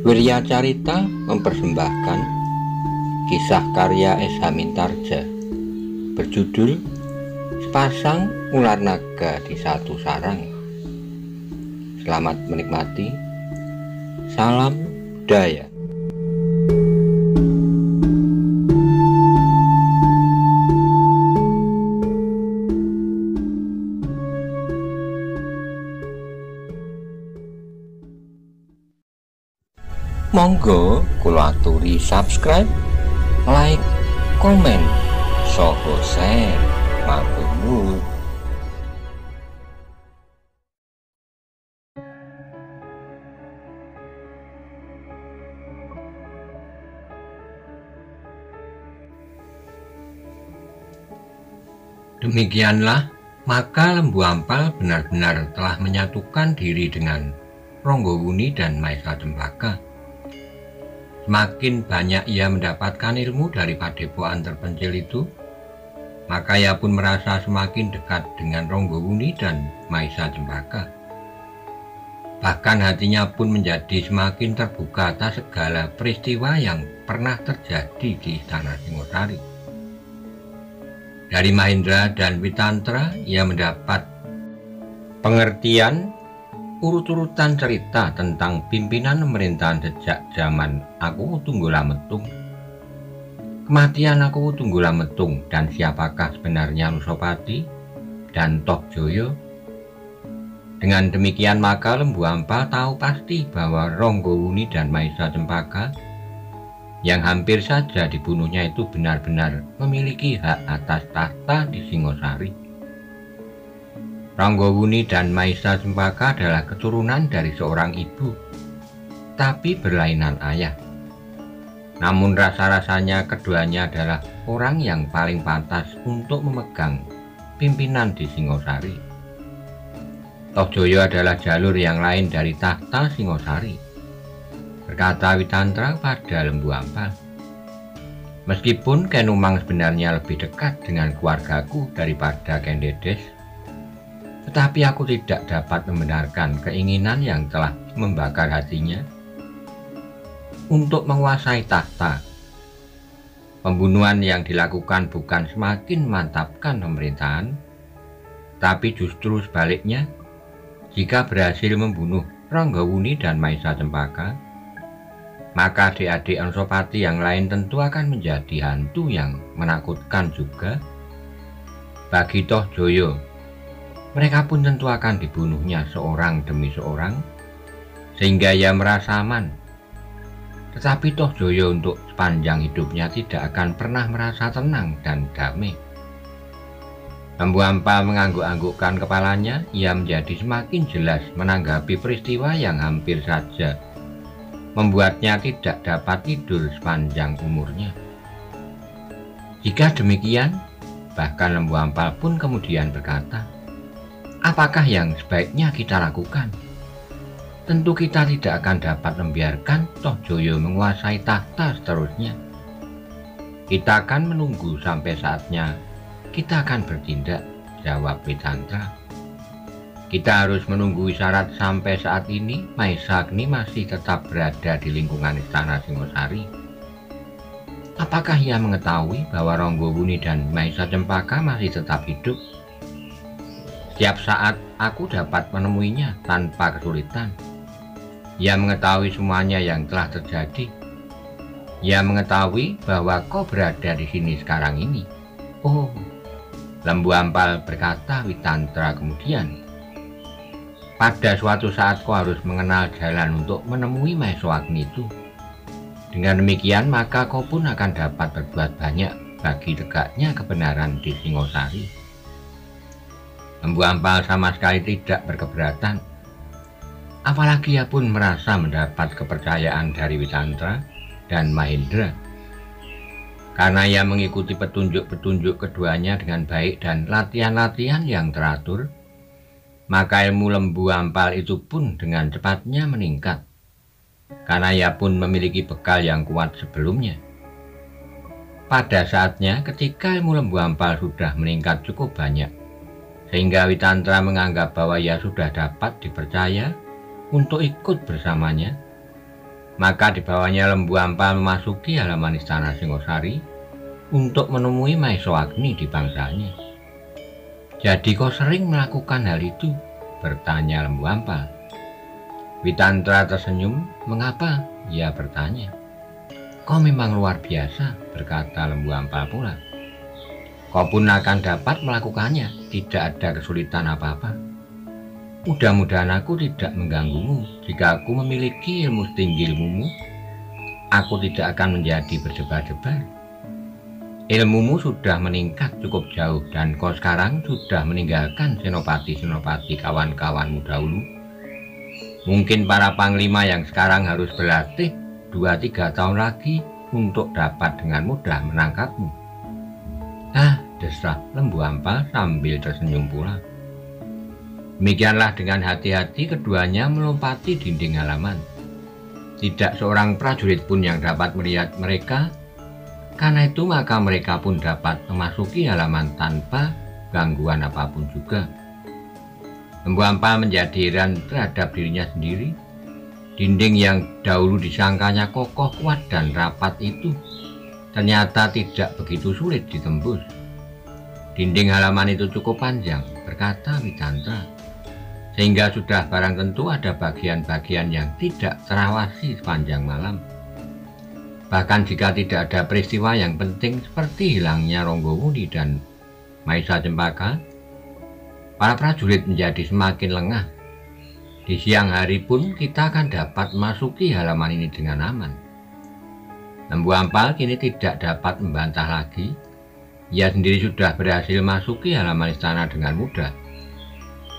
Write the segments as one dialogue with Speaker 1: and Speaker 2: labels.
Speaker 1: Wirya Carita mempersembahkan kisah karya S.H. Mintarja berjudul Sepasang Ular Naga di Satu Sarang. Selamat menikmati. Salam budaya. Monggo kula aturi subscribe, like, komen, saha share. Matur nuwun. Demikianlah maka Lembu Ampal benar-benar telah menyatukan diri dengan Ronggowuni dan Maesa Cempaka. Semakin banyak ia mendapatkan ilmu dari padepokan terpencil itu, maka ia pun merasa semakin dekat dengan Ronggowuni dan Maesa Cempaka. Bahkan hatinya pun menjadi semakin terbuka atas segala peristiwa yang pernah terjadi di Istana Singosari. Dari Mahendra dan Witantra ia mendapat pengertian urut-urutan cerita tentang pimpinan pemerintahan sejak zaman Aku Tunggulametung, kematian Aku Tunggulametung, dan siapakah sebenarnya Nusapati dan Tohjoyo. Dengan demikian maka Lembu Ampal tahu pasti bahwa Ronggowuni dan Maesa Cempaka yang hampir saja dibunuhnya itu benar-benar memiliki hak atas tahta di Singosari. Ronggowuni dan Maesa Cempaka adalah keturunan dari seorang ibu, tapi berlainan ayah. Namun rasa-rasanya keduanya adalah orang yang paling pantas untuk memegang pimpinan di Singosari. Tohjoyo adalah jalur yang lain dari tahta Singosari, berkata Witantra pada Lembu Ampal. Meskipun Ken Umang sebenarnya lebih dekat dengan keluargaku daripada Ken Dedes, tetapi aku tidak dapat membenarkan keinginan yang telah membakar hatinya untuk menguasai tahta. Pembunuhan yang dilakukan bukan semakin memantapkan pemerintahan, tapi justru sebaliknya. Jika berhasil membunuh Ronggowuni dan Maesa Cempaka, maka adik-adik Nusapati yang lain tentu akan menjadi hantu yang menakutkan juga. Bagi Tohjoyo, mereka pun tentu akan dibunuhnya seorang demi seorang, sehingga ia merasa aman. Tetapi Tohjoyo untuk sepanjang hidupnya tidak akan pernah merasa tenang dan damai. Lembu Ampal mengangguk-anggukkan kepalanya. Ia menjadi semakin jelas menanggapi peristiwa yang hampir saja membuatnya tidak dapat tidur sepanjang umurnya. Jika demikian, bahkan Lembu Ampal pun kemudian berkata, apakah yang sebaiknya kita lakukan? Tentu kita tidak akan dapat membiarkan Tohjoyo menguasai tahta seterusnya. Kita akan menunggu sampai saatnya kita akan bertindak, jawab Witantra. Kita harus menunggu isyarat. Sampai saat ini Maesa Agni masih tetap berada di lingkungan Istana Singosari. Apakah ia mengetahui bahwa Ronggowuni dan Maesa Cempaka masih tetap hidup? Setiap saat aku dapat menemuinya tanpa kesulitan. Ia mengetahui semuanya yang telah terjadi. Ia mengetahui bahwa kau berada di sini sekarang ini. Oh, Lembu Ampal, berkata Witantra kemudian. Pada suatu saat kau harus mengenal jalan untuk menemui Maesa Agni itu. Dengan demikian maka kau pun akan dapat berbuat banyak bagi tegaknya kebenaran di Singosari. Lembu Ampal sama sekali tidak berkeberatan. Apalagi ia pun merasa mendapat kepercayaan dari Witantra dan Mahendra. Karena ia mengikuti petunjuk-petunjuk keduanya dengan baik dan latihan-latihan yang teratur, maka ilmu Lembu Ampal itu pun dengan cepatnya meningkat. Karena ia pun memiliki bekal yang kuat sebelumnya. Pada saatnya ketika ilmu Lembu Ampal sudah meningkat cukup banyak, sehingga Witantra menganggap bahwa ia sudah dapat dipercaya untuk ikut bersamanya, Maka dibawanya Lembu Ampal memasuki halaman istana Singosari untuk menemui Maeswagni di bangsanya. "Jadi kau sering melakukan hal itu?" bertanya Lembu Ampal. Witantra tersenyum. "Mengapa?" ia bertanya. "Kau memang luar biasa," berkata Lembu Ampal pula. "Kau pun akan dapat melakukannya, tidak ada kesulitan apa-apa. Mudah-mudahan aku tidak mengganggumu. Jika aku memiliki ilmu setinggi ilmumu, aku tidak akan menjadi berdebar-debar. Ilmumu sudah meningkat cukup jauh dan kau sekarang sudah meninggalkan senopati-senopati kawan-kawanmu dahulu. Mungkin para panglima yang sekarang harus berlatih 2-3 tahun lagi untuk dapat dengan mudah menangkapmu." "Ah," desah Lembu Ampal sambil tersenyum pula. Demikianlah dengan hati-hati keduanya melompati dinding halaman. Tidak seorang prajurit pun yang dapat melihat mereka. Karena itu maka mereka pun dapat memasuki halaman tanpa gangguan apapun juga. Lembu Ampal menjadi heran terhadap dirinya sendiri. Dinding yang dahulu disangkanya kokoh, kuat, dan rapat itu ternyata tidak begitu sulit ditembus. "Dinding halaman itu cukup panjang," berkata Witantra, "sehingga sudah barang tentu ada bagian-bagian yang tidak terawasi sepanjang malam. Bahkan jika tidak ada peristiwa yang penting seperti hilangnya Ronggowuni dan Maisa Cempaka, para prajurit menjadi semakin lengah. Di siang hari pun kita akan dapat memasuki halaman ini dengan aman." Lembu Ampal kini tidak dapat membantah lagi. Ia sendiri sudah berhasil masuki halaman istana dengan mudah.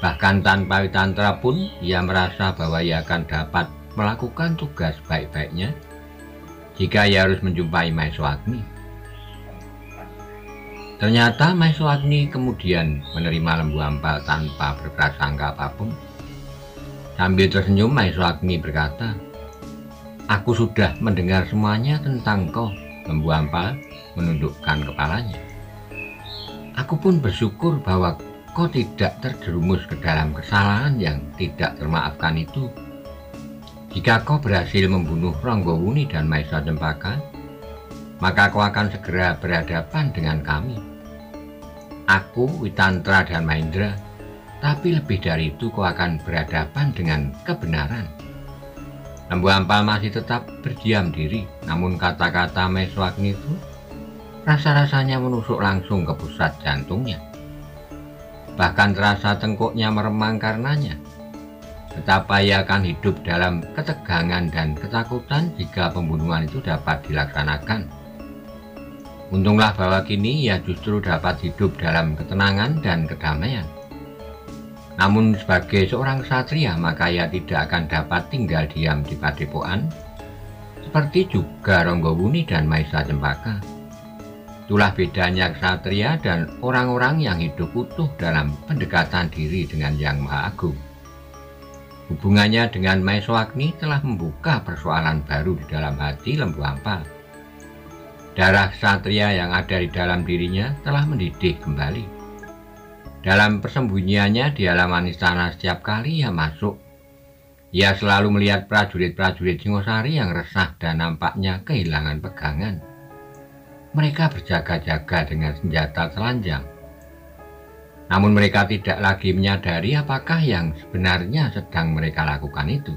Speaker 1: Bahkan tanpa Witantra pun ia merasa bahwa ia akan dapat melakukan tugas baik-baiknya jika ia harus menjumpai Maeswagni. Ternyata Maeswagni kemudian menerima Lembu Ampal tanpa berprasangka apapun. Sambil tersenyum, Maeswagni berkata, "Aku sudah mendengar semuanya tentang kau." Lembu Ampal menundukkan kepalanya. "Aku pun bersyukur bahwa kau tidak terjerumus ke dalam kesalahan yang tidak termaafkan itu. Jika kau berhasil membunuh Ronggowuni dan Maisa Cempaka, maka kau akan segera berhadapan dengan kami. Aku, Witantra, dan Mahendra. Tapi lebih dari itu kau akan berhadapan dengan kebenaran." Lembu Ampal masih tetap berdiam diri, namun kata-kata Maeswagni itu rasa-rasanya menusuk langsung ke pusat jantungnya. Bahkan terasa tengkuknya meremang karenanya. Betapa ia akan hidup dalam ketegangan dan ketakutan jika pembunuhan itu dapat dilaksanakan. Untunglah bahwa kini ia justru dapat hidup dalam ketenangan dan kedamaian. Namun sebagai seorang ksatria maka ia tidak akan dapat tinggal diam di padepokan, seperti juga Ronggowuni dan Maisa Cempaka. Itulah bedanya ksatria dan orang-orang yang hidup utuh dalam pendekatan diri dengan Yang Maha Agung. Hubungannya dengan Maeswagni telah membuka persoalan baru di dalam hati Lembu Ampal. Darah ksatria yang ada di dalam dirinya telah mendidih kembali. Dalam persembunyiannya di halaman istana setiap kali ia masuk, ia selalu melihat prajurit-prajurit Singosari yang resah dan nampaknya kehilangan pegangan. Mereka berjaga-jaga dengan senjata telanjang. Namun mereka tidak lagi menyadari apakah yang sebenarnya sedang mereka lakukan itu.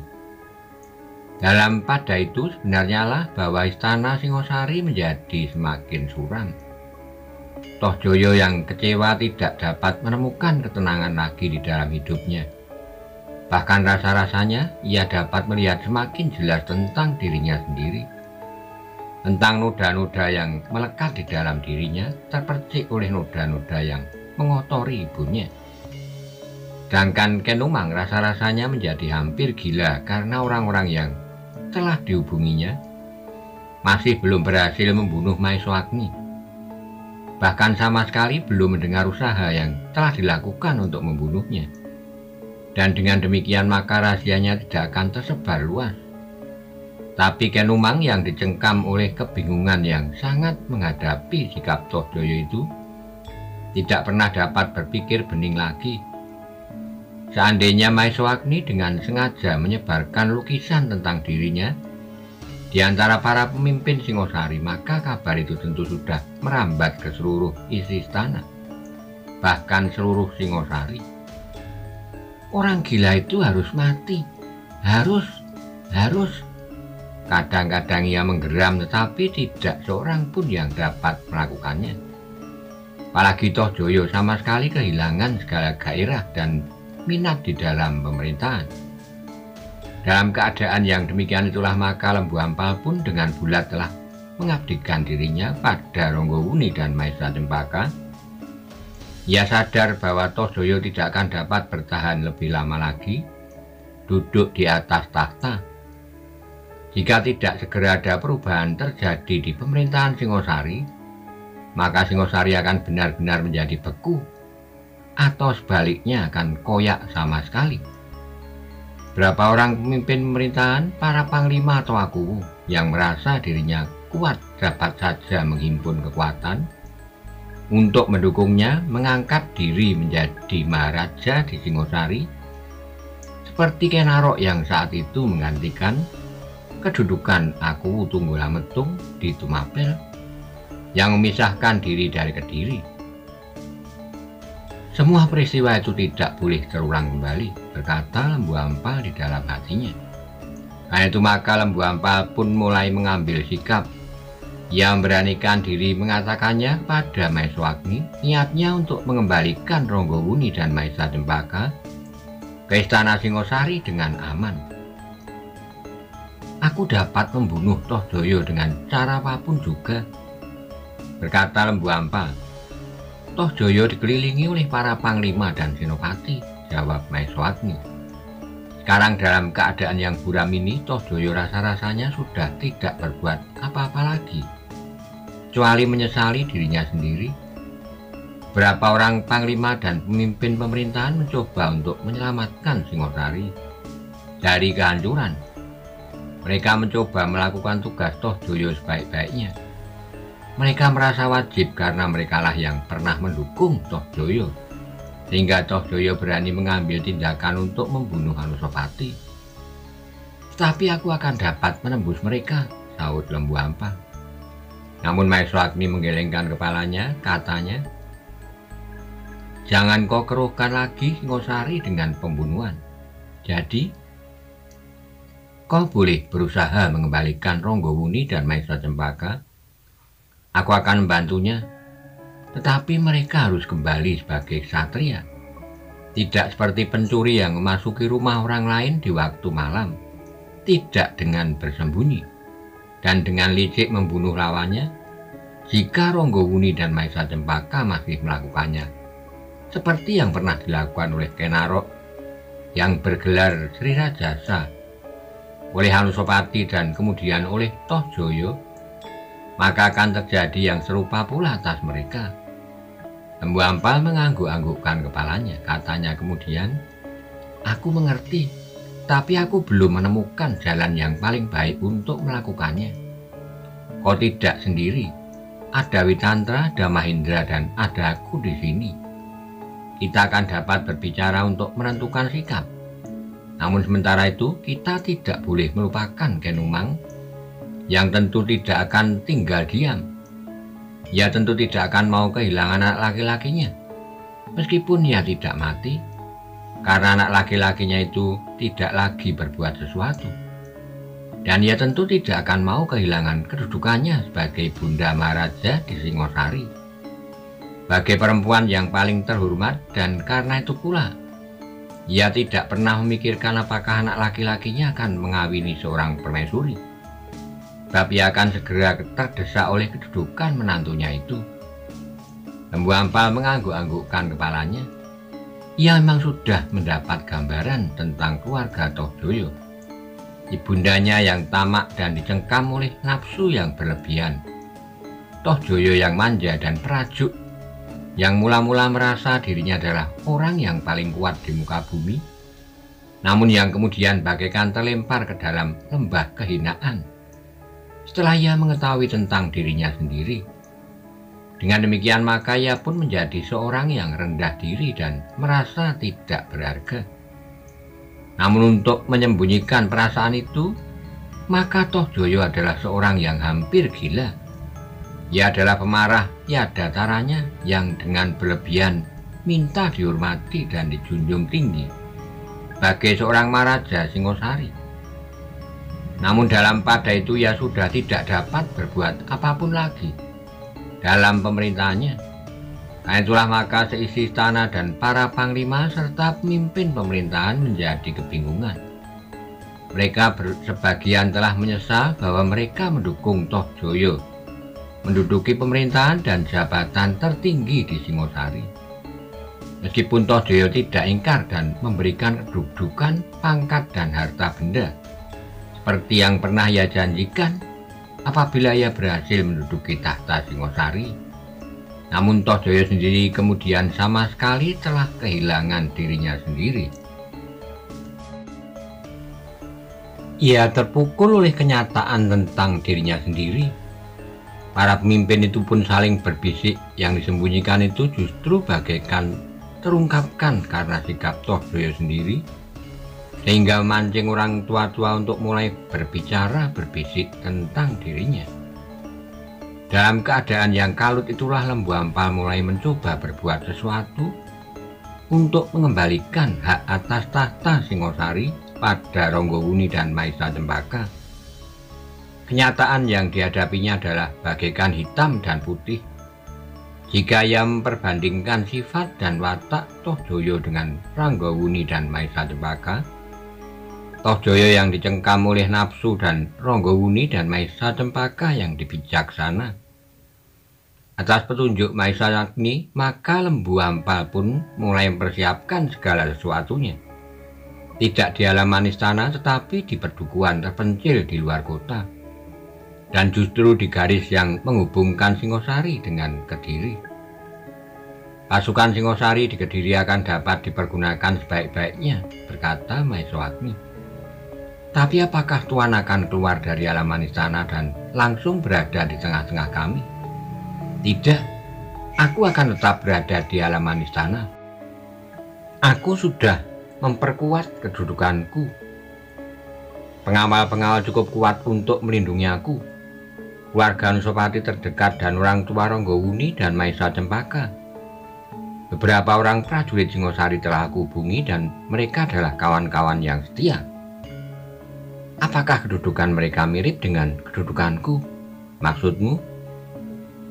Speaker 1: Dalam pada itu sebenarnya lah bahwa istana Singosari menjadi semakin suram. Tohjoyo yang kecewa tidak dapat menemukan ketenangan lagi di dalam hidupnya. Bahkan rasa-rasanya ia dapat melihat semakin jelas tentang dirinya sendiri. Tentang noda-noda yang melekat di dalam dirinya, terpercik oleh noda-noda yang mengotori ibunya. Sedangkan Kenumang rasa-rasanya menjadi hampir gila karena orang-orang yang telah dihubunginya masih belum berhasil membunuh Maeswagni. Bahkan sama sekali belum mendengar usaha yang telah dilakukan untuk membunuhnya. Dan dengan demikian maka rahasianya tidak akan tersebar luas. Tapi Kenumang yang dicengkam oleh kebingungan yang sangat menghadapi sikap Tohjoyo itu tidak pernah dapat berpikir bening lagi. Seandainya Maeswagni dengan sengaja menyebarkan lukisan tentang dirinya di antara para pemimpin Singosari, maka kabar itu tentu sudah merambat ke seluruh isi istana, bahkan seluruh Singosari. Orang gila itu harus mati, harus. Kadang-kadang ia menggeram, tetapi tidak seorang pun yang dapat melakukannya. Apalagi Tohjoyo sama sekali kehilangan segala gairah dan minat di dalam pemerintahan. Dalam keadaan yang demikian itulah maka Lembu Ampal pun dengan bulat telah mengabdikan dirinya pada Ronggowuni dan Maesa Cempaka. Ia sadar bahwa Tohjoyo tidak akan dapat bertahan lebih lama lagi duduk di atas tahta. Jika tidak segera ada perubahan terjadi di pemerintahan Singosari, maka Singosari akan benar-benar menjadi beku, atau sebaliknya akan koyak sama sekali. Berapa orang pemimpin pemerintahan, para panglima atau akuwu yang merasa dirinya kuat dapat saja menghimpun kekuatan untuk mendukungnya mengangkat diri menjadi Maharaja di Singosari, seperti Ki Narok yang saat itu menggantikan kedudukan Akuwu Tunggulametung di Tumapel yang memisahkan diri dari Kediri. Semua peristiwa itu tidak boleh terulang kembali, berkata Lembu Ampal di dalam hatinya. Karena itu maka Lembu Ampal pun mulai mengambil sikap. Ia memberanikan diri mengatakannya pada Maeswagni, niatnya untuk mengembalikan Ronggowuni dan Maesa Cempaka ke istana Singosari dengan aman. Aku dapat membunuh Tohjoyo dengan cara apapun juga, berkata Lembu Ampal. Tohjoyo dikelilingi oleh para panglima dan senopati, jawab Maeswagni. Sekarang dalam keadaan yang buram ini, Tohjoyo rasa-rasanya sudah tidak berbuat apa-apa lagi, kecuali menyesali dirinya sendiri. Berapa orang panglima dan pemimpin pemerintahan mencoba untuk menyelamatkan Singosari dari kehancuran. Mereka mencoba melakukan tugas Tohjoyo sebaik-baiknya. Mereka merasa wajib karena merekalah yang pernah mendukung Tohjoyo, sehingga Tohjoyo berani mengambil tindakan untuk membunuh Anusapati. Tetapi aku akan dapat menembus mereka, sahut Lembu Ampal. Namun Maeswagni menggelengkan kepalanya, katanya, jangan kau keruhkan lagi Singosari dengan pembunuhan. Jadi kau boleh berusaha mengembalikan Ronggowuni dan Maesa Cempaka. Aku akan membantunya, tetapi mereka harus kembali sebagai ksatria. Tidak seperti pencuri yang memasuki rumah orang lain di waktu malam, tidak dengan bersembunyi, dan dengan licik membunuh lawannya. Jika Ronggowuni dan Maesa Cempaka masih melakukannya, seperti yang pernah dilakukan oleh Ki Narok yang bergelar Sri Rajasa, oleh Anusapati dan kemudian oleh Tohjoyo, maka akan terjadi yang serupa pula atas mereka. Lembu Ampal mengangguk-anggukkan kepalanya, katanya kemudian, aku mengerti, tapi aku belum menemukan jalan yang paling baik untuk melakukannya. Kau tidak sendiri, ada Witantra, ada Mahindra, dan ada aku di sini. Kita akan dapat berbicara untuk menentukan sikap. Namun sementara itu kita tidak boleh melupakan Kenumang yang tentu tidak akan tinggal diam. Ia tentu tidak akan mau kehilangan anak laki-lakinya, meskipun ia tidak mati, karena anak laki-lakinya itu tidak lagi berbuat sesuatu. Dan ia tentu tidak akan mau kehilangan kedudukannya sebagai Bunda Maharaja di Singosari, sebagai perempuan yang paling terhormat, dan karena itu pula ia tidak pernah memikirkan apakah anak laki-lakinya akan mengawini seorang permaisuri, tapi akan segera terdesak oleh kedudukan menantunya itu. Lembu Ampal mengangguk-anggukkan kepalanya. Ia memang sudah mendapat gambaran tentang keluarga Tohjoyo. Ibundanya yang tamak dan dicengkam oleh nafsu yang berlebihan. Tohjoyo yang manja dan perajuk, yang mula-mula merasa dirinya adalah orang yang paling kuat di muka bumi, namun yang kemudian bagaikan terlempar ke dalam lembah kehinaan setelah ia mengetahui tentang dirinya sendiri. Dengan demikian maka ia pun menjadi seorang yang rendah diri dan merasa tidak berharga. Namun untuk menyembunyikan perasaan itu, maka Tohjoyo adalah seorang yang hampir gila. Ia adalah pemarah tiada taranya yang dengan berlebihan minta dihormati dan dijunjung tinggi sebagai seorang Maharaja Singosari. Namun dalam pada itu ia sudah tidak dapat berbuat apapun lagi dalam pemerintahannya. Karena itulah maka seisi istana dan para panglima serta pemimpin pemerintahan menjadi kebingungan. Mereka sebagian telah menyesal bahwa mereka mendukung Tohjoyo menduduki pemerintahan dan jabatan tertinggi di Singosari. Meskipun Tohjoyo tidak ingkar dan memberikan kedudukan, pangkat, dan harta benda seperti yang pernah ia janjikan apabila ia berhasil menduduki tahta Singosari. Namun Tohjoyo sendiri kemudian sama sekali telah kehilangan dirinya sendiri. Ia terpukul oleh kenyataan tentang dirinya sendiri. Para pemimpin itu pun saling berbisik, yang disembunyikan itu justru bagaikan terungkapkan karena sikap Tohjoyo sendiri, sehingga memancing orang tua-tua untuk mulai berbicara berbisik tentang dirinya. Dalam keadaan yang kalut itulah Lembu Ampal mulai mencoba berbuat sesuatu untuk mengembalikan hak atas tahta Singosari pada Ronggowuni dan Maisa Cempaka. Kenyataan yang dihadapinya adalah bagaikan hitam dan putih. Jika ia memperbandingkan sifat dan watak Tohjoyo dengan Ranggowuni dan Maisa Cempaka, Tohjoyo yang dicengkam oleh nafsu dan Ranggowuni dan Maisa Cempaka yang dibijaksana. Atas petunjuk Maisa Agni, maka Lembu Ampal pun mulai mempersiapkan segala sesuatunya. Tidak di halaman istana tetapi di perdukuhan terpencil di luar kota, dan justru di garis yang menghubungkan Singosari dengan Kediri. Pasukan Singosari di Kediri akan dapat dipergunakan sebaik-baiknya, berkata Maisa Agni. Tapi apakah Tuan akan keluar dari halaman istana dan langsung berada di tengah-tengah kami? Tidak, aku akan tetap berada di halaman istana. Aku sudah memperkuat kedudukanku. Pengawal-pengawal cukup kuat untuk melindungi aku. Keluarga Nusopati terdekat dan orang tua Ranggowuni dan Maisa Cempaka. Beberapa orang prajurit Singosari telah aku hubungi dan mereka adalah kawan-kawan yang setia. Apakah kedudukan mereka mirip dengan kedudukanku? Maksudmu?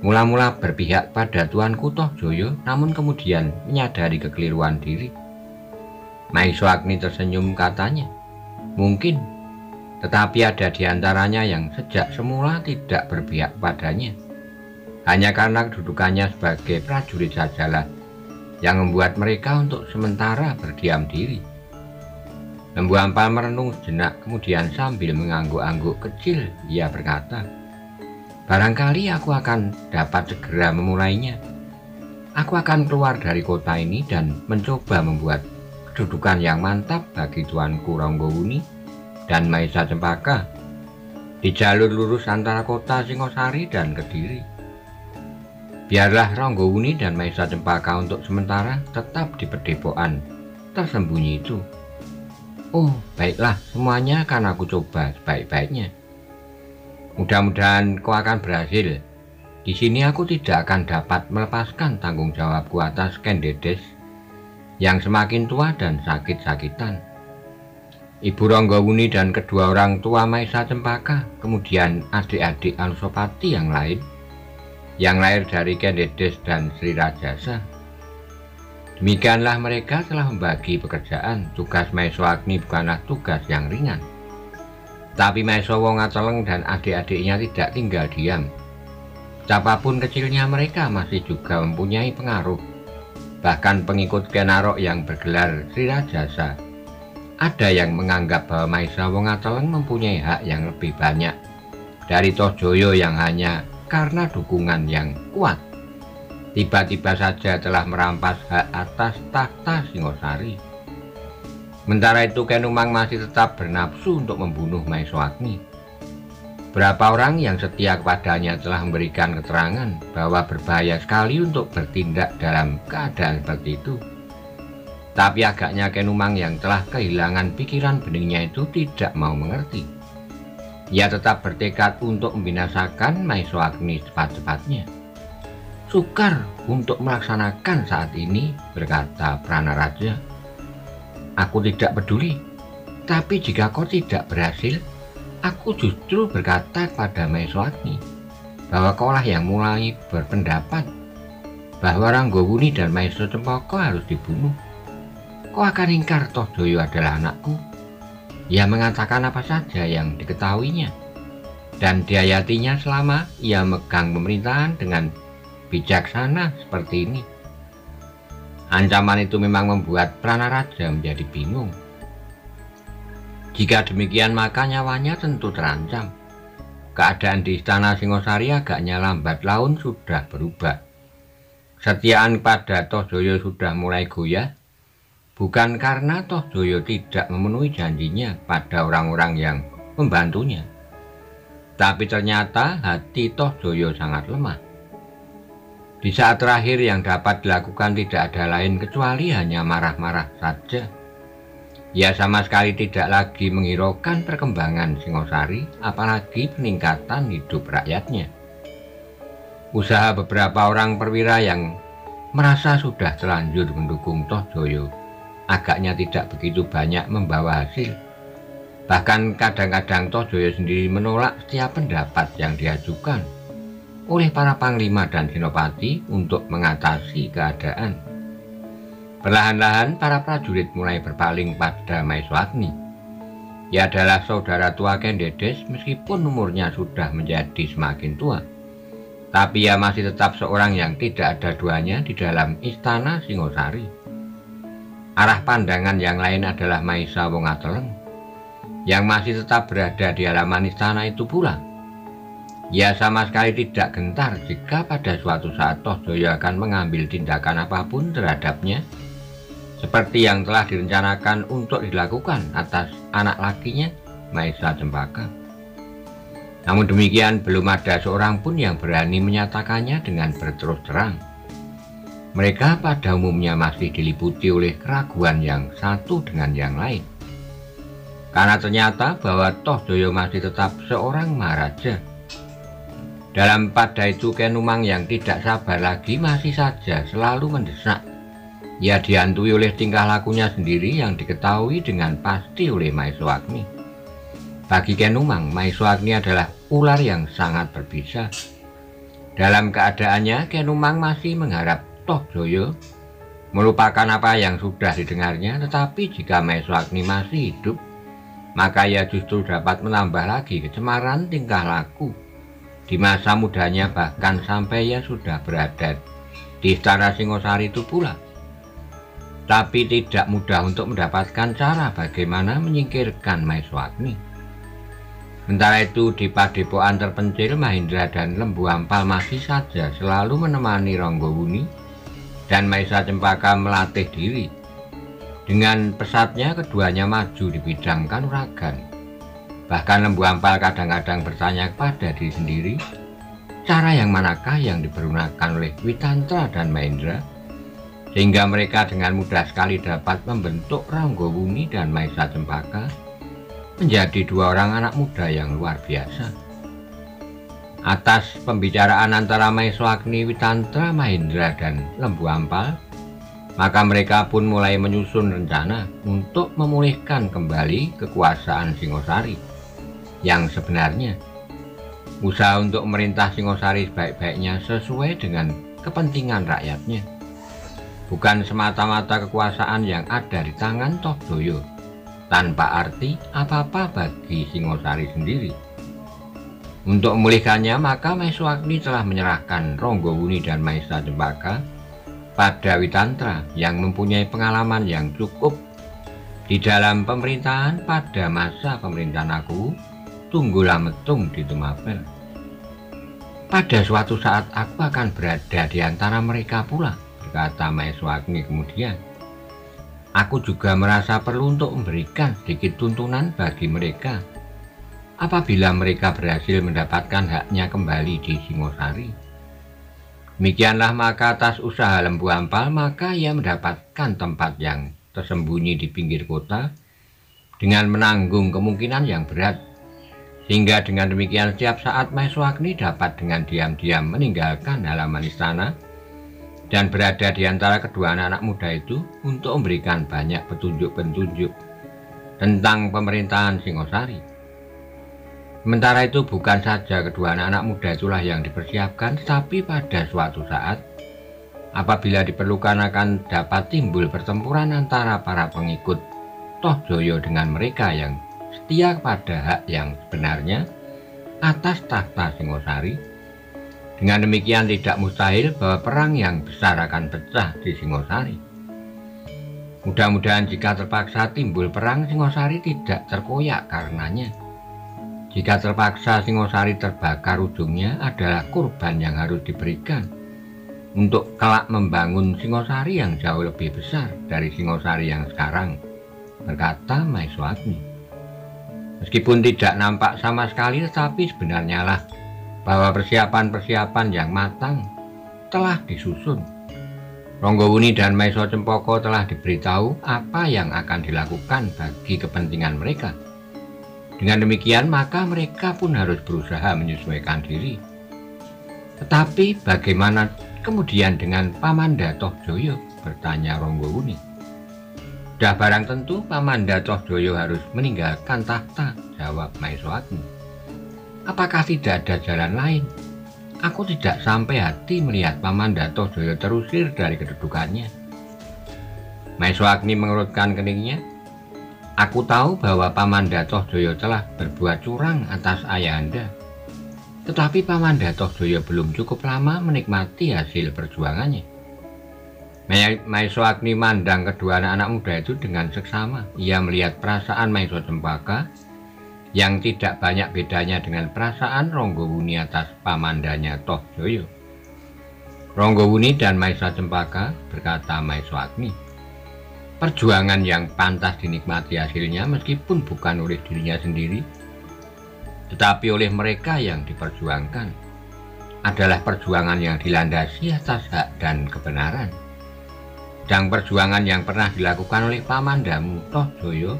Speaker 1: Mula-mula berpihak pada Tuanku Tohjoyo, namun kemudian menyadari kekeliruan diri. Maisa Agni tersenyum, katanya, mungkin, tetapi ada di antaranya yang sejak semula tidak berpihak padanya. Hanya karena kedudukannya sebagai prajurit sajalah yang membuat mereka untuk sementara berdiam diri. Lembu Ampal merenung sejenak, kemudian sambil mengangguk-angguk kecil, ia berkata, barangkali aku akan dapat segera memulainya. Aku akan keluar dari kota ini dan mencoba membuat kedudukan yang mantap bagi Tuanku Ranggowuni dan Maisa Cempaka di jalur lurus antara kota Singosari dan Kediri. Biarlah Ranggowuni dan Maisa Cempaka untuk sementara tetap di padepokan tersembunyi itu. Oh, baiklah, semuanya akan aku coba sebaik-baiknya. Mudah-mudahan kau akan berhasil. Di sini aku tidak akan dapat melepaskan tanggung jawabku atas Kendedes yang semakin tua dan sakit-sakitan. Ibu Ranggowuni dan kedua orang tua Maisa Cempaka, kemudian adik-adik Anusapati yang lain, yang lahir dari Kendedes dan Sri Rajasa. Demikianlah mereka telah membagi pekerjaan. Tugas Maisa Agni bukanlah tugas yang ringan. Tapi Maisa Wongateleng dan adik-adiknya tidak tinggal diam. Betapapun kecilnya mereka masih juga mempunyai pengaruh. Bahkan pengikut Ken Arok yang bergelar Sri Rajasa, ada yang menganggap bahwa Maisa Wongateleng mempunyai hak yang lebih banyak dari Tohjoyo yang hanya karena dukungan yang kuat tiba-tiba saja telah merampas hak atas tahta Singosari. Sementara itu Ken Umang masih tetap bernafsu untuk membunuh Maisa Agni. Berapa orang yang setia kepadanya telah memberikan keterangan bahwa berbahaya sekali untuk bertindak dalam keadaan seperti itu. Tapi agaknya Ken Umang yang telah kehilangan pikiran beningnya itu tidak mau mengerti. Ia tetap bertekad untuk membinasakan Maeswagni cepat-cepatnya. "Sukar untuk melaksanakan saat ini," berkata Pranaraja. "Aku tidak peduli, tapi jika kau tidak berhasil, aku justru berkata kepada Maeswagni bahwa kaulah yang mulai berpendapat bahwa Ranggowuni dan Maesa Cempaka harus dibunuh. Kau akan ingkar Tohjoyo adalah anakku." Ia mengatakan apa saja yang diketahuinya dan dihayatinya selama ia megang pemerintahan dengan bijaksana seperti ini. Ancaman itu memang membuat Pranaraja menjadi bingung. Jika demikian maka nyawanya tentu terancam. Keadaan di istana Singosari agaknya lambat laun sudah berubah. Kesetiaan pada Tohjoyo sudah mulai goyah, bukan karena Tohjoyo tidak memenuhi janjinya pada orang-orang yang membantunya, tapi ternyata hati Tohjoyo sangat lemah. Di saat terakhir yang dapat dilakukan tidak ada lain kecuali hanya marah-marah saja. Ia sama sekali tidak lagi menghiraukan perkembangan Singosari, apalagi peningkatan hidup rakyatnya. Usaha beberapa orang perwira yang merasa sudah terlanjur mendukung Tohjoyo agaknya tidak begitu banyak membawa hasil. Bahkan kadang-kadang Tohjoyo sendiri menolak setiap pendapat yang diajukan oleh para panglima dan senopati untuk mengatasi keadaan. Perlahan-lahan para prajurit mulai berpaling pada Maeswagni. Ia adalah saudara tua Kendedes meskipun umurnya sudah menjadi semakin tua. Tapi ia masih tetap seorang yang tidak ada duanya di dalam istana Singosari. Arah pandangan yang lain adalah Maesa Wongateleng, yang masih tetap berada di halaman istana itu pula. Ia sama sekali tidak gentar jika pada suatu saat Tohjoyo akan mengambil tindakan apapun terhadapnya, seperti yang telah direncanakan untuk dilakukan atas anak lakinya, Maesa Cempaka. Namun demikian, belum ada seorang pun yang berani menyatakannya dengan berterus terang. Mereka pada umumnya masih diliputi oleh keraguan yang satu dengan yang lain. Karena ternyata bahwa Tohjoyo masih tetap seorang maharaja. Dalam pada itu Kenumang yang tidak sabar lagi masih saja selalu mendesak. Ia dihantui oleh tingkah lakunya sendiri yang diketahui dengan pasti oleh Maeswagni. Bagi Kenumang, Maeswagni adalah ular yang sangat berbisa. Dalam keadaannya, Kenumang masih mengharap Tohjoyo melupakan apa yang sudah didengarnya, tetapi jika Maeswagni masih hidup, maka ia justru dapat menambah lagi kecemaran tingkah laku di masa mudanya, bahkan sampai ia sudah berada di istana Singosari itu pula. Tapi tidak mudah untuk mendapatkan cara bagaimana menyingkirkan Maeswagni. Sementara itu di padepokan terpencil, Mahendra dan Lembu Ampal masih saja selalu menemani Ranggowuni dan Maesa Cempaka melatih diri. Dengan pesatnya keduanya maju di bidang kanuragan. Bahkan Lembu Ampal kadang-kadang bertanya kepada diri sendiri, cara yang manakah yang dipergunakan oleh Witantra dan Mahendra, sehingga mereka dengan mudah sekali dapat membentuk Ranggowuni dan Maesa Cempaka menjadi dua orang anak muda yang luar biasa. Atas pembicaraan antara Maeswagni, Witantra, Mahendra, dan Lembu Ampal, maka mereka pun mulai menyusun rencana untuk memulihkan kembali kekuasaan Singosari yang sebenarnya. Usaha untuk memerintah Singosari sebaik-baiknya sesuai dengan kepentingan rakyatnya, bukan semata-mata kekuasaan yang ada di tangan Tohjoyo tanpa arti apa-apa bagi Singosari sendiri. Untuk memulihkannya, maka Maeswagni telah menyerahkan Ranggowuni dan Maesa Cempaka pada Witantra yang mempunyai pengalaman yang cukup di dalam pemerintahan pada masa pemerintahan aku Tunggulametung di Tumapel. Pada suatu saat aku akan berada di antara mereka pula, berkata Maeswagni kemudian. Aku juga merasa perlu untuk memberikan sedikit tuntunan bagi mereka apabila mereka berhasil mendapatkan haknya kembali di Singosari. Demikianlah maka atas usaha Lembu Ampal, maka ia mendapatkan tempat yang tersembunyi di pinggir kota dengan menanggung kemungkinan yang berat Sehingga dengan demikian setiap saat Maeswagni dapat dengan diam-diam meninggalkan halaman istana dan berada di antara kedua anak-anak muda itu untuk memberikan banyak petunjuk-petunjuk tentang pemerintahan Singosari. Sementara itu bukan saja kedua anak-anak muda itulah yang dipersiapkan, tetapi pada suatu saat apabila diperlukan akan dapat timbul pertempuran antara para pengikut Tohjoyo dengan mereka yang setia kepada hak yang sebenarnya atas tahta Singosari. Dengan demikian tidak mustahil bahwa perang yang besar akan pecah di Singosari. Mudah-mudahan jika terpaksa timbul perang, Singosari tidak terkoyak karenanya. Jika terpaksa Singosari terbakar, ujungnya adalah kurban yang harus diberikan untuk kelak membangun Singosari yang jauh lebih besar dari Singosari yang sekarang, berkata Maeswagni. Meskipun tidak nampak sama sekali, tetapi sebenarnya lah bahwa persiapan-persiapan yang matang telah disusun. Ronggowuni dan Maesa Cempaka telah diberitahu apa yang akan dilakukan bagi kepentingan mereka. Dengan demikian maka mereka pun harus berusaha menyesuaikan diri. Tetapi bagaimana kemudian dengan Pamanda Tohjoyo? Bertanya Ronggowuni. Sudah barang tentu Pamanda Tohjoyo harus meninggalkan tahta, jawab Maeswagni. Apakah tidak ada jalan lain? Aku tidak sampai hati melihat Pamanda Tohjoyo terusir dari kedudukannya. Maeswagni mengerutkan keningnya. Aku tahu bahwa Pamanda Tohjoyo telah berbuat curang atas ayahanda. Tetapi Pamanda Tohjoyo belum cukup lama menikmati hasil perjuangannya. Maeswagni mandang kedua anak-anak muda itu dengan seksama. Ia melihat perasaan Maesa Cempaka yang tidak banyak bedanya dengan perasaan Ronggowuni atas pamandanya Tohjoyo. Ronggowuni dan Maesa Cempaka, berkata Maeswagni, perjuangan yang pantas dinikmati hasilnya meskipun bukan oleh dirinya sendiri, tetapi oleh mereka yang diperjuangkan, adalah perjuangan yang dilandasi atas hak dan kebenaran. Dan perjuangan yang pernah dilakukan oleh pamandamu Tohjoyo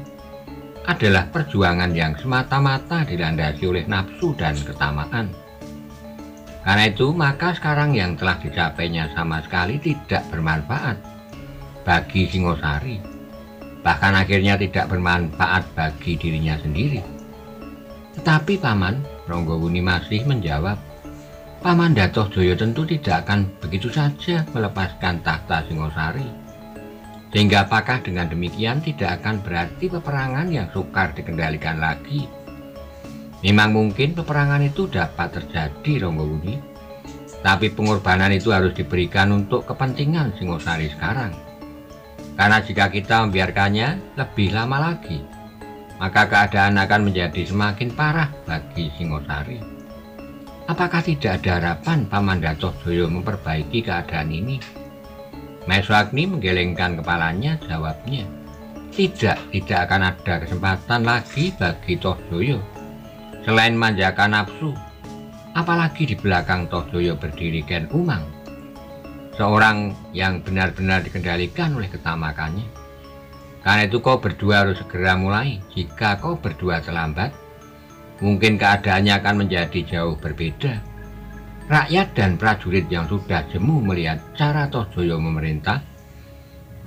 Speaker 1: adalah perjuangan yang semata-mata dilandasi oleh nafsu dan ketamaan. Karena itu maka sekarang yang telah dicapainya sama sekali tidak bermanfaat bagi Singosari, bahkan akhirnya tidak bermanfaat bagi dirinya sendiri. Tetapi Paman, Ronggowuni masih menjawab, Pamanda Tohjoyo tentu tidak akan begitu saja melepaskan tahta Singosari. Sehingga apakah dengan demikian tidak akan berarti peperangan yang sukar dikendalikan lagi? Memang mungkin peperangan itu dapat terjadi, Ronggowuni, tapi pengorbanan itu harus diberikan untuk kepentingan Singosari sekarang. Karena jika kita membiarkannya lebih lama lagi, maka keadaan akan menjadi semakin parah bagi Singosari. Apakah tidak ada harapan Pamanda Tohjoyo memperbaiki keadaan ini? Maeswagni menggelengkan kepalanya, jawabnya, tidak akan ada kesempatan lagi bagi Tohjoyo selain manjakan nafsu. Apalagi di belakang Tohjoyo berdiri Ken Umang, seorang yang benar-benar dikendalikan oleh ketamakannya. Karena itu kau berdua harus segera mulai. Jika kau berdua terlambat, mungkin keadaannya akan menjadi jauh berbeda. Rakyat dan prajurit yang sudah jemu melihat cara Tohjoyo memerintah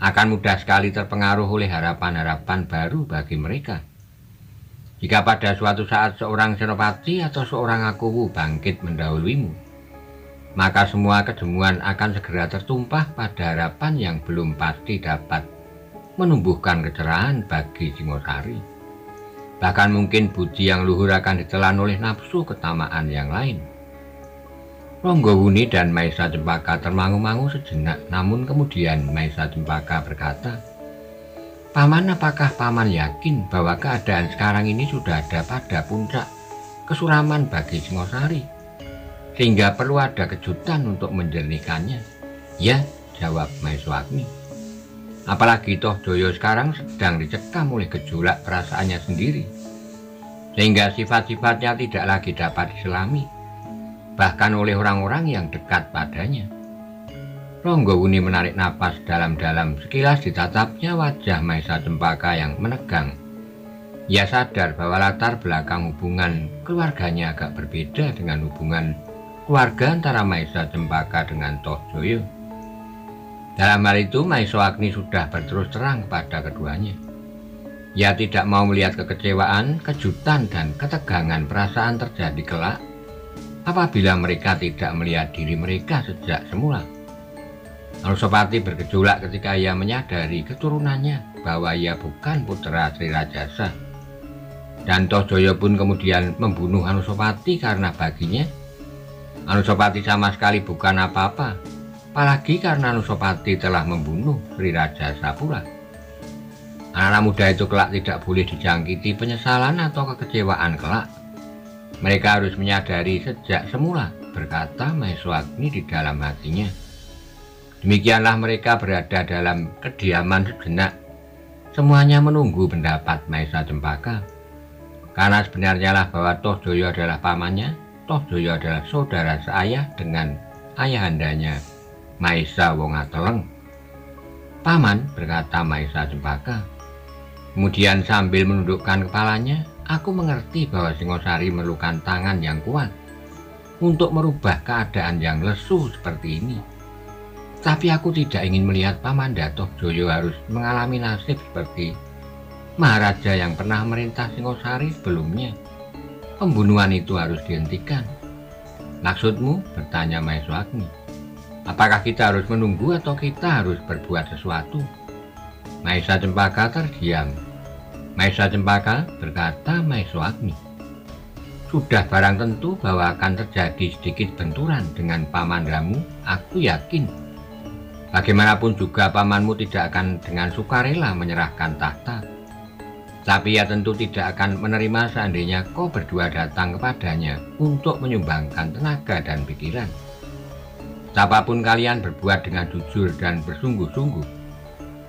Speaker 1: akan mudah sekali terpengaruh oleh harapan-harapan baru bagi mereka. Jika pada suatu saat seorang senopati atau seorang akuwu bangkit mendahuluimu, maka semua kejemuan akan segera tertumpah pada harapan yang belum pasti dapat menumbuhkan kecerahan bagi Singosari. Bahkan mungkin budi yang luhur akan ditelan oleh nafsu ketamaan yang lain. Ronggowuni dan Maesa Cempaka termangu-mangu sejenak, namun kemudian Maesa Cempaka berkata, Paman, apakah Paman yakin bahwa keadaan sekarang ini sudah ada pada puncak kesuraman bagi Singosari, sehingga perlu ada kejutan untuk menjernihkannya? Ya, jawab Maeswagni. Apalagi Tohjoyo sekarang sedang dicekam oleh gejolak perasaannya sendiri, sehingga sifat-sifatnya tidak lagi dapat diselami, bahkan oleh orang-orang yang dekat padanya. Ronggowuni menarik napas dalam-dalam, sekilas ditatapnya wajah Maesa Cempaka yang menegang. Ia sadar bahwa latar belakang hubungan keluarganya agak berbeda dengan hubungan keluarga antara Maesa Cempaka dengan Tohjoyo. Dalam hal itu, Maesa Agni sudah berterus terang kepada keduanya. Ia tidak mau melihat kekecewaan, kejutan, dan ketegangan perasaan terjadi kelak apabila mereka tidak melihat diri mereka sejak semula. Anusapati bergejolak ketika ia menyadari keturunannya bahwa ia bukan putra Sri Rajasa. Dan Tohjoyo pun kemudian membunuh Anusapati karena baginya Anusapati sama sekali bukan apa-apa, apalagi karena Anusapati telah membunuh Sri Rajasa pula. Anak-anak muda itu kelak tidak boleh dijangkiti penyesalan atau kekecewaan kelak. Mereka harus menyadari sejak semula, berkata Maesa Agni di dalam hatinya. Demikianlah mereka berada dalam kediaman sejenak. Semuanya menunggu pendapat Maesa Cempaka. Karena sebenarnya lah bahwa Tohjoyo adalah pamannya, Tohjoyo adalah saudara seayah dengan ayahandanya Maesa Wongateleng. Paman, berkata Maesa Cempaka. Kemudian sambil menundukkan kepalanya, aku mengerti bahwa Singosari memerlukan tangan yang kuat untuk merubah keadaan yang lesu seperti ini. Tapi aku tidak ingin melihat Pamanda Tohjoyo harus mengalami nasib seperti Maharaja yang pernah merintah Singosari sebelumnya. Pembunuhan itu harus dihentikan. Maksudmu? Bertanya Maesa Agni. Apakah kita harus menunggu atau kita harus berbuat sesuatu? Maesa Cempaka terdiam. Maesa Cempaka, berkata Maesa Agni. Sudah barang tentu bahwa akan terjadi sedikit benturan dengan pamandamu, aku yakin. Bagaimanapun juga pamanmu tidak akan dengan sukarela menyerahkan tahta. Tapi ia tentu tidak akan menerima seandainya kau berdua datang kepadanya untuk menyumbangkan tenaga dan pikiran. Betapapun kalian berbuat dengan jujur dan bersungguh-sungguh,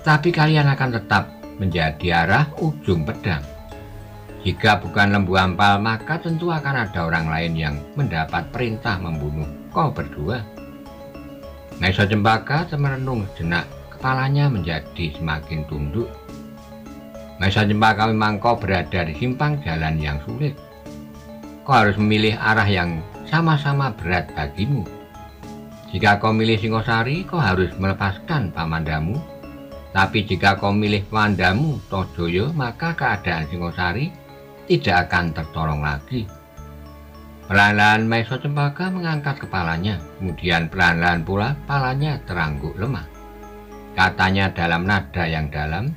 Speaker 1: tapi kalian akan tetap menjadi arah ujung pedang. Jika bukan Lembu Ampal, maka tentu akan ada orang lain yang mendapat perintah membunuh kau berdua. Maesa Cempaka merenung sejenak, kepalanya menjadi semakin tunduk. Maesa Cempaka, memang kau berada di simpang jalan yang sulit. Kau harus memilih arah yang sama-sama berat bagimu. Jika kau milih Singosari, kau harus melepaskan pamandamu. Tapi jika kau milih pamandamu Tohjoyo, maka keadaan Singosari tidak akan tertolong lagi. Perlahan-lahan Maesa Cempaka mengangkat kepalanya, kemudian perlahan-lahan pula kepalanya terangguk lemah. Katanya dalam nada yang dalam,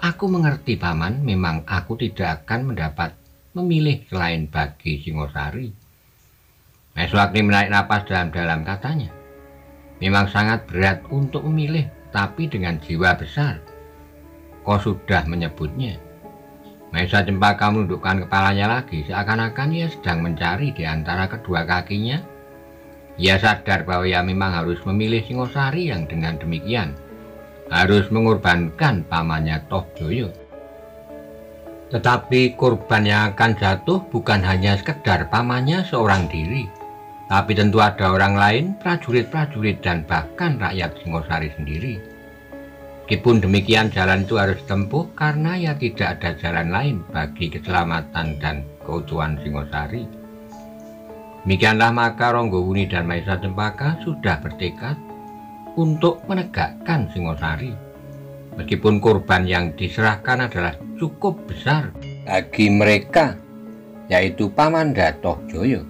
Speaker 1: aku mengerti paman, memang aku tidak akan mendapat memilih selain bagi Singosari. Maesa Agni menarik napas dalam-dalam, katanya. Memang sangat berat untuk memilih, tapi dengan jiwa besar. Kau sudah menyebutnya. Maesa Cempaka menundukkan kepalanya lagi, seakan-akan ia sedang mencari di antara kedua kakinya. Ia sadar bahwa ia memang harus memilih Singosari yang dengan demikian harus mengorbankan pamannya Tohjoyo. Tetapi korban yang akan jatuh bukan hanya sekedar pamannya seorang diri, tapi tentu ada orang lain, prajurit-prajurit dan bahkan rakyat Singosari sendiri. Meskipun demikian, jalan itu harus ditempuh karena ya tidak ada jalan lain bagi keselamatan dan keutuhan Singosari. Demikianlah maka Ronggowuni dan Maesa Cempaka sudah bertekad untuk menegakkan Singosari. Meskipun korban yang diserahkan adalah cukup besar bagi mereka, yaitu Pamanda Tohjoyo.